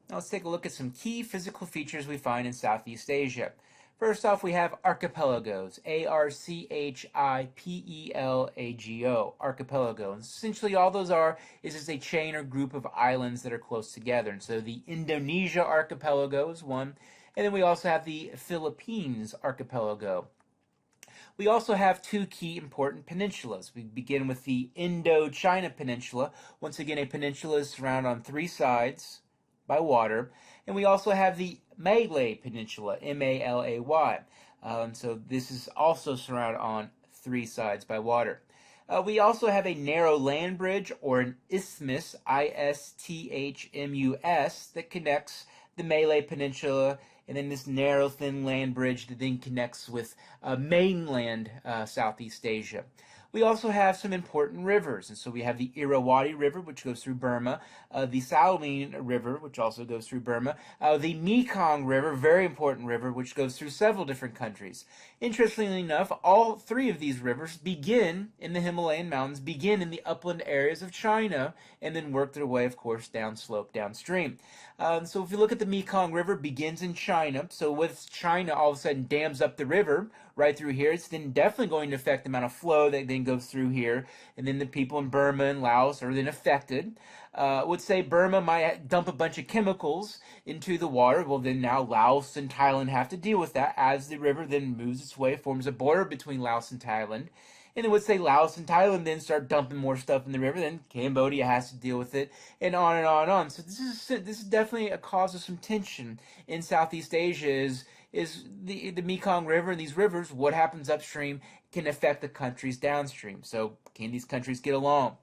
Now let's take a look at some key physical features we find in Southeast Asia. First off, we have archipelagos, Archipelago, archipelago. And essentially all those are is just a chain or group of islands that are close together. And so the Indonesia archipelago is one, and then we also have the Philippines archipelago. We also have two key important peninsulas. We begin with the Indochina Peninsula. Once again, a peninsula is surrounded on three sides by water. And we also have the Malay Peninsula, M-A-L-A-Y. So this is also surrounded on three sides by water. We also have a narrow land bridge, or an isthmus, I-S-T-H-M-U-S, that connects the Malay Peninsula, and then this narrow, thin land bridge that then connects with mainland Southeast Asia. We also have some important rivers, and so we have the Irrawaddy River, which goes through Burma, the Salween River, which also goes through Burma, the Mekong River, very important river, which goes through several different countries. Interestingly enough, all three of these rivers begin in the Himalayan mountains, begin in the upland areas of China, and then work their way, of course, downslope, downstream. So if you look at the Mekong River, begins in China. So with China all of a sudden dams up the river right through here, it's then definitely going to affect the amount of flow that then goes through here. And then the people in Burma and Laos are then affected. I would say Burma might dump a bunch of chemicals into the water. Well, then now Laos and Thailand have to deal with that as the river then moves its way, forms a border between Laos and Thailand. And it would say Laos and Thailand then start dumping more stuff in the river. Then Cambodia has to deal with it, and on and on and on. So this is definitely a cause of some tension in Southeast Asia. Is the Mekong River and these rivers? What happens upstream can affect the countries downstream. So can these countries get along?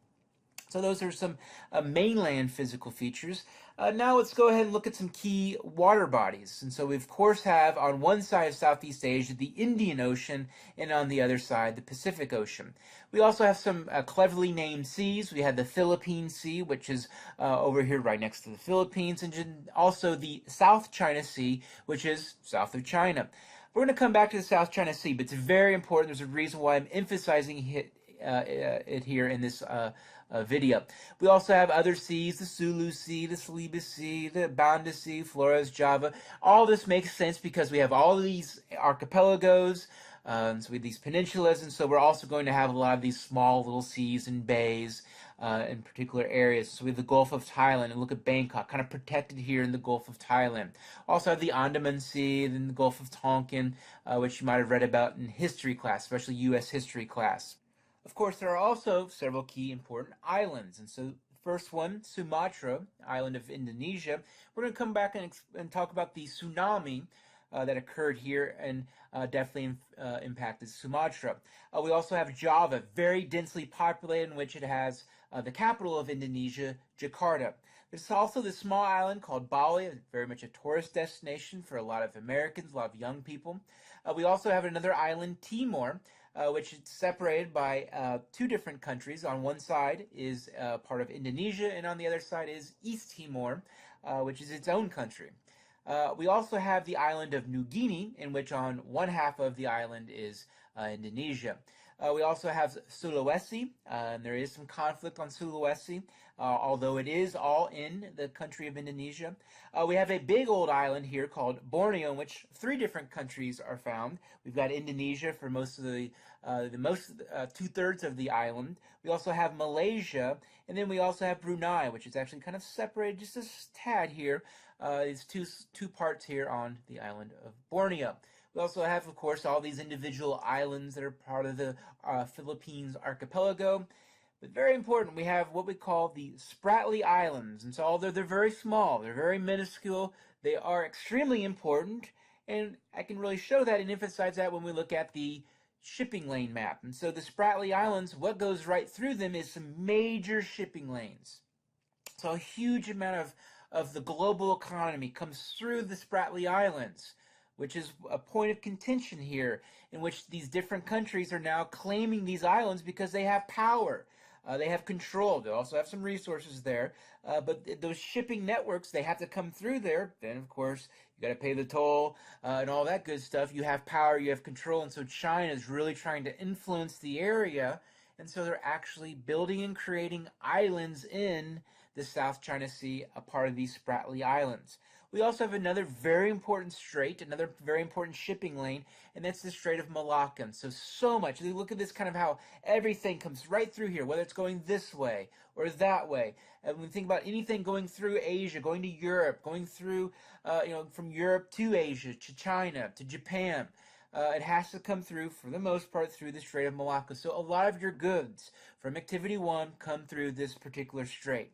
So those are some mainland physical features. Now let's go ahead and look at some key water bodies. And so we of course have on one side of Southeast Asia the Indian Ocean, and on the other side the Pacific Ocean. We also have some cleverly named seas. We have the Philippine Sea, which is over here right next to the Philippines, and also the South China Sea, which is south of China. We're going to come back to the South China Sea, but it's very important. There's a reason why I'm emphasizing it here in this video. We also have other seas, the Sulu Sea, the Celebes Sea, the Banda Sea, Flores, Java. All this makes sense because we have all of these archipelagos, so we have these peninsulas, and so we're also going to have a lot of these small little seas and bays in particular areas. So we have the Gulf of Thailand, and look at Bangkok, kind of protected here in the Gulf of Thailand. Also have the Andaman Sea, then the Gulf of Tonkin, which you might have read about in history class, especially U.S. history class. Of course, there are also several key important islands. And so the first one, Sumatra, island of Indonesia. We're going to come back and talk about the tsunami that occurred here and definitely impacted Sumatra. We also have Java, very densely populated, in which it has the capital of Indonesia, Jakarta. There's also this small island called Bali, very much a tourist destination for a lot of Americans, a lot of young people. We also have another island, Timor, which is separated by two different countries. On one side is part of Indonesia, and on the other side is East Timor, which is its own country. We also have the island of New Guinea, in which on one half of the island is Indonesia. We also have Sulawesi, and there is some conflict on Sulawesi, although it is all in the country of Indonesia. We have a big old island here called Borneo, in which three different countries are found. We've got Indonesia for most of the two-thirds of the island. We also have Malaysia, and then we also have Brunei, which is actually kind of separated just a tad here. It's two parts here on the island of Borneo. We also have, of course, all these individual islands that are part of the Philippines archipelago. But very important, we have what we call the Spratly Islands. And so although they're very small, they're very minuscule, they are extremely important. And I can really show that and emphasize that when we look at the shipping lane map. And so the Spratly Islands, what goes right through them is some major shipping lanes. So a huge amount of the global economy comes through the Spratly Islands, which is a point of contention here, in which these different countries are now claiming these islands because they have power. They have control. They also have some resources there. But those shipping networks, they have to come through there. Then, of course, you got to pay the toll and all that good stuff. You have power, you have control. And so China is really trying to influence the area. And so they're actually building and creating islands in the South China Sea, a part of these Spratly Islands. We also have another very important strait, another very important shipping lane, and that's the Strait of Malacca. So much. Look at this kind of how everything comes right through here, whether it's going this way or that way. And when we think about anything going through Asia, going to Europe, going through, from Europe to Asia, to China, to Japan, it has to come through, for the most part, through the Strait of Malacca. So a lot of your goods from Activity 1 come through this particular strait.